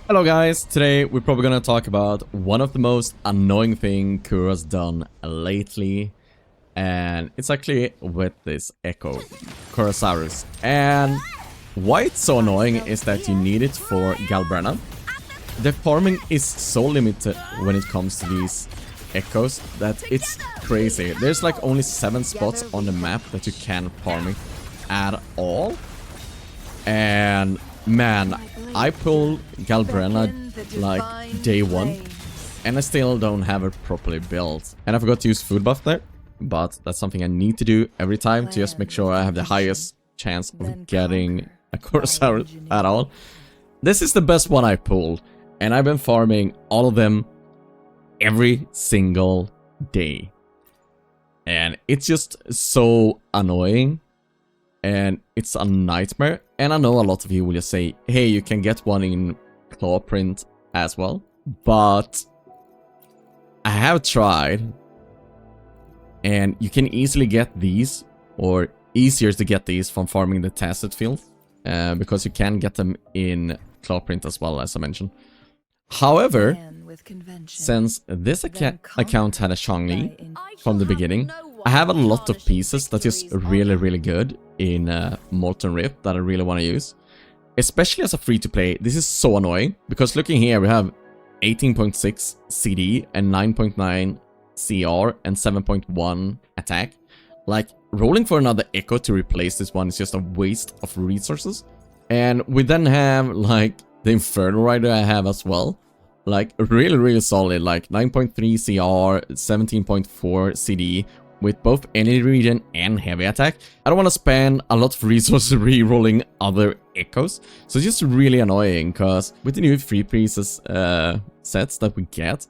Hello guys, today we're probably gonna talk about one of the most annoying thing Kuro's done lately, and it's actually with this Echo Kurosaurus. And why it's so annoying is that you need it for Galbrena. The farming is so limited when it comes to these Echoes that it's crazy. There's like only 7 spots on the map that you can farm it at all. And man, I pulled Galbrena like day 1 and I still don't have it properly built. And I forgot to use food buff there, but that's something I need to do every time to just make sure I have the highest chance of getting a Kurosaurus at all. This is the best one I pulled, and I've been farming all of them every single day. And it's just so annoying. And it's a nightmare. And I know a lot of you will just say, hey, you can get one in claw print as well. But I have tried. And you can easily get these, or easier to get these from farming the tested field. Because you can get them in claw print as well, as I mentioned. However, since this account had a Shangli from the beginning, I have a lot of pieces that is really good in Molten Rift that I really want to use. Especially as a free-to-play, this is so annoying. Because looking here, we have 18.6 CD and 9.9 CR and 7.1 attack. Like, rolling for another Echo to replace this one is just a waste of resources. And we then have, like, the Inferno Rider I have as well. Like, really solid, like 9.3 CR, 17.4 CD, with both energy regen and heavy attack. I don't want to spend a lot of resources re-rolling other Echoes, so it's just really annoying, because with the new free pieces sets that we get,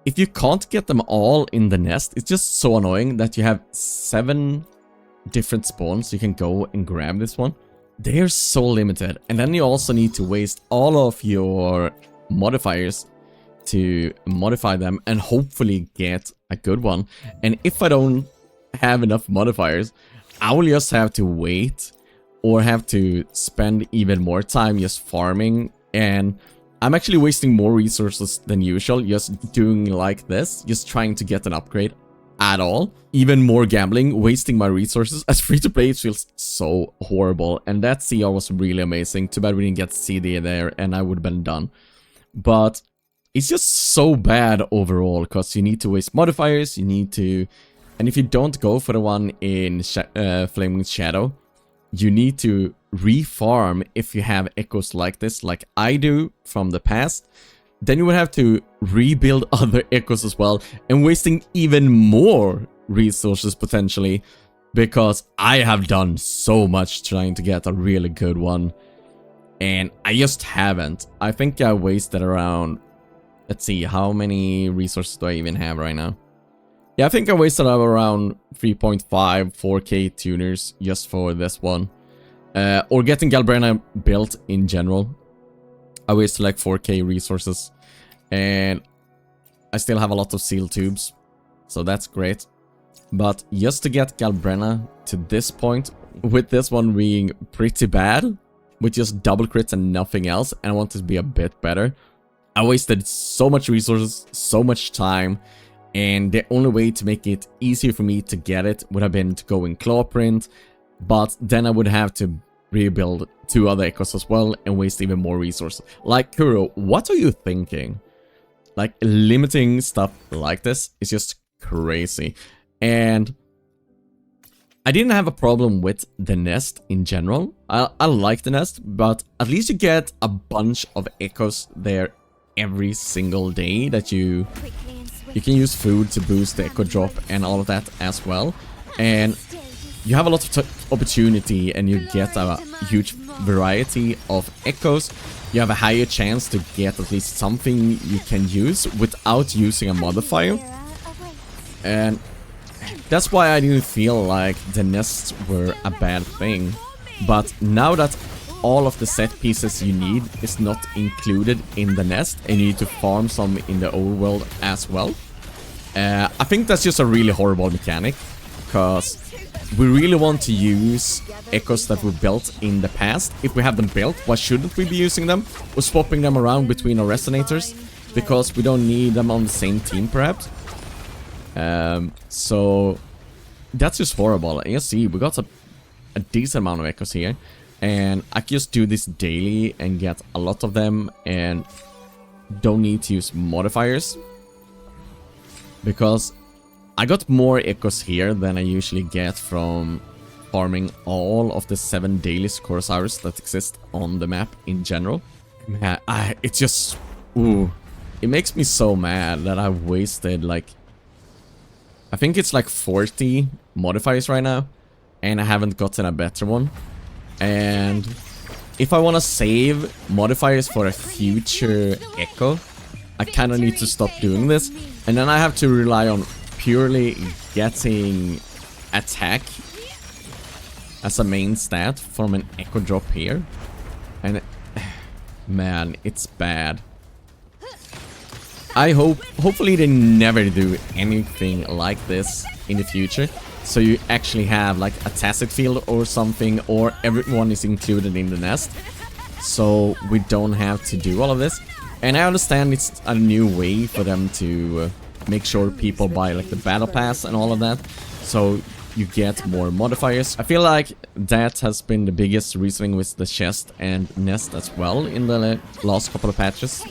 if you can't get them all in the nest, it's just so annoying that you have 7 different spawns you can go and grab this one. They are so limited, and then you also need to waste all of your modifiers to modify them and hopefully get a good one. And if I don't have enough modifiers, I will just have to wait or have to spend even more time just farming. And I'm actually wasting more resources than usual just doing like this, just trying to get an upgrade at all. Even more gambling, wasting my resources. As free to play, it feels so horrible. And that CR was really amazing. Too bad we didn't get CD there and I would have been done. But it's just so bad overall, because you need to waste modifiers, you need to... And if you don't go for the one in Flaming Shadow, you need to re-farm if you have Echoes like this, like I do from the past. Then you would have to rebuild other Echoes as well, and wasting even more resources potentially, because I have done so much trying to get a really good one. And I just haven't. I think I wasted around... Let's see, how many resources do I even have right now? Yeah, I think I wasted around 3.5, 4k tuners just for this one. Or getting Galbrena built in general. I wasted like 4k resources. And I still have a lot of seal tubes. So that's great. But just to get Galbrena to this point, with this one being pretty bad, with just double crits and nothing else, and I want it to be a bit better, I wasted so much resources, so much time, and the only way to make it easier for me to get it would have been to go in claw print, but then I would have to rebuild 2 other Echoes as well and waste even more resources. Like, Kuro, what are you thinking? Like, limiting stuff like this is just crazy. And I didn't have a problem with the nest in general. I like the nest, but at least you get a bunch of Echoes there every single day that you can use food to boost the Echo drop and all of that as well. And you have a lot of opportunity, and you get a huge variety of Echoes. You have a higher chance to get at least something you can use without using a modifier. And that's why I didn't feel like the nests were a bad thing. But now that all of the set pieces you need is not included in the nest, and you need to farm some in the old world as well, I think that's just a really horrible mechanic. Because we really want to use echoes that we built in the past. If we have them built, why shouldn't we be using them? Or swapping them around between our resonators? Because we don't need them on the same team, perhaps. So that's just horrible. And you see, we got a decent amount of echoes here. And I can just do this daily and get a lot of them and don't need to use modifiers. Because I got more echoes here than I usually get from farming all of the 7 daily Scorsaurus that exist on the map in general. Man, it's just... Ooh. It makes me so mad that I wasted like... I think it's like 40 modifiers right now. And I haven't gotten a better one. And if I want to save modifiers for a future echo, I kind of need to stop doing this. And then I have to rely on purely getting attack as a main stat from an echo drop here. And man, it's bad. Hopefully they never do anything like this in the future. So you actually have like a tacit field or something, or everyone is included in the nest. So we don't have to do all of this. And I understand it's a new way for them to make sure people buy like the battle pass and all of that. So you get more modifiers. I feel like that has been the biggest reasoning with the chest and nest as well in the last couple of patches.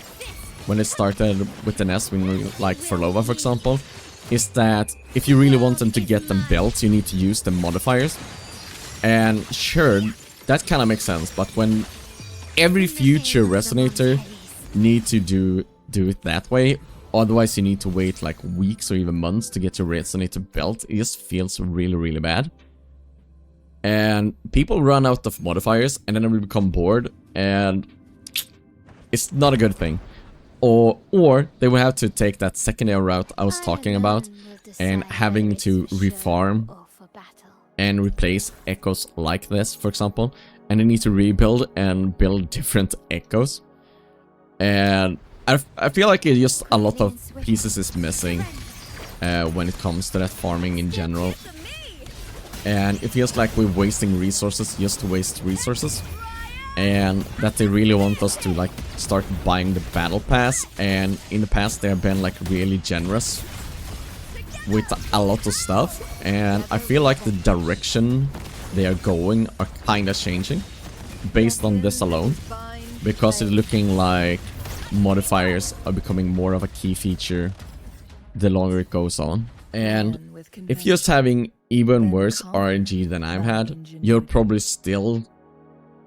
When it started with the nest, like for Lova for example, is that if you really want them to get them built, you need to use the modifiers. And sure, that kind of makes sense, but when every future resonator need to do it that way, otherwise you need to wait like weeks or even months to get your resonator built, it just feels really, really bad. And people run out of modifiers and then they become bored, and it's not a good thing. Or they will have to take that secondary route I was talking about and having to refarm and replace echoes like this, for example. And they need to rebuild and build different echoes. And I feel like it just a lot of pieces is missing when it comes to that farming in general. And it feels like we're wasting resources just to waste resources. And that they really want us to like start buying the battle pass, and in the past they have been like really generous with a lot of stuff, and I feel like the direction they are going are kind of changing based on this alone, because it's looking like modifiers are becoming more of a key feature the longer it goes on. And if you're just having even worse RNG than I've had, you're probably still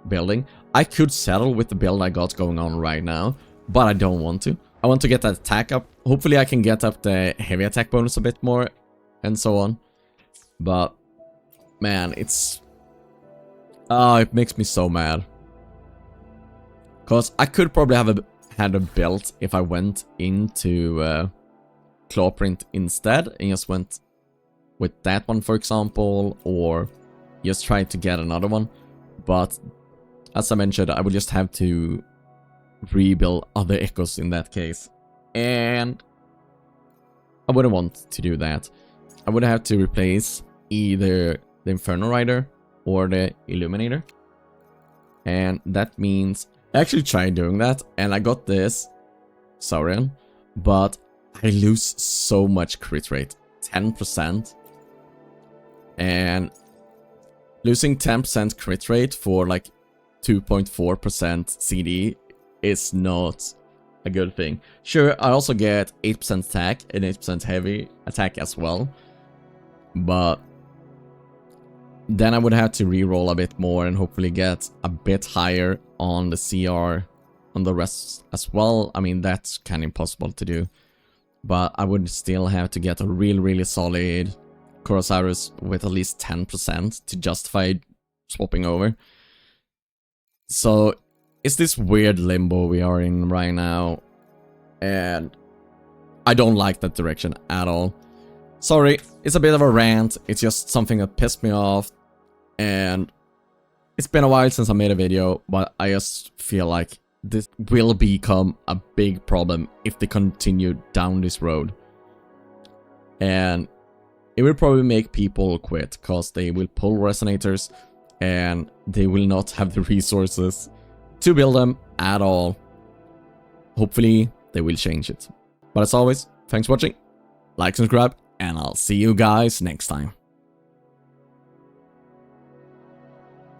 building. I could settle with the build I got going on right now, but I don't want to. I want to get that attack up. Hopefully I can get up the heavy attack bonus a bit more and so on. But man, it's it makes me so mad. Cause I could probably have had a build if I went into Clawprint instead and just went with that one, for example, or just try to get another one. But as I mentioned, I would just have to rebuild other echoes in that case. And I wouldn't want to do that. I would have to replace either the Inferno Rider or the Illuminator. And that means I actually tried doing that and I got this Saurian, but I lose so much crit rate, 10%. And losing 10% crit rate for like 2.4% CD is not a good thing. Sure, I also get 8% attack and 8% heavy attack as well. But then I would have to reroll a bit more and hopefully get a bit higher on the CR on the rest as well. I mean, that's kind of impossible to do. But I would still have to get a really solid Kurosaurus with at least 10% to justify swapping over. So it's this weird limbo we are in right now, and I don't like that direction at all. Sorry, it's a bit of a rant, it's just something that pissed me off, and it's been a while since I made a video, but I just feel like this will become a big problem if they continue down this road. And it will probably make people quit, because they will pull resonators and they will not have the resources to build them at all. Hopefully they will change it. But as always, thanks for watching, like, subscribe, and I'll see you guys next time.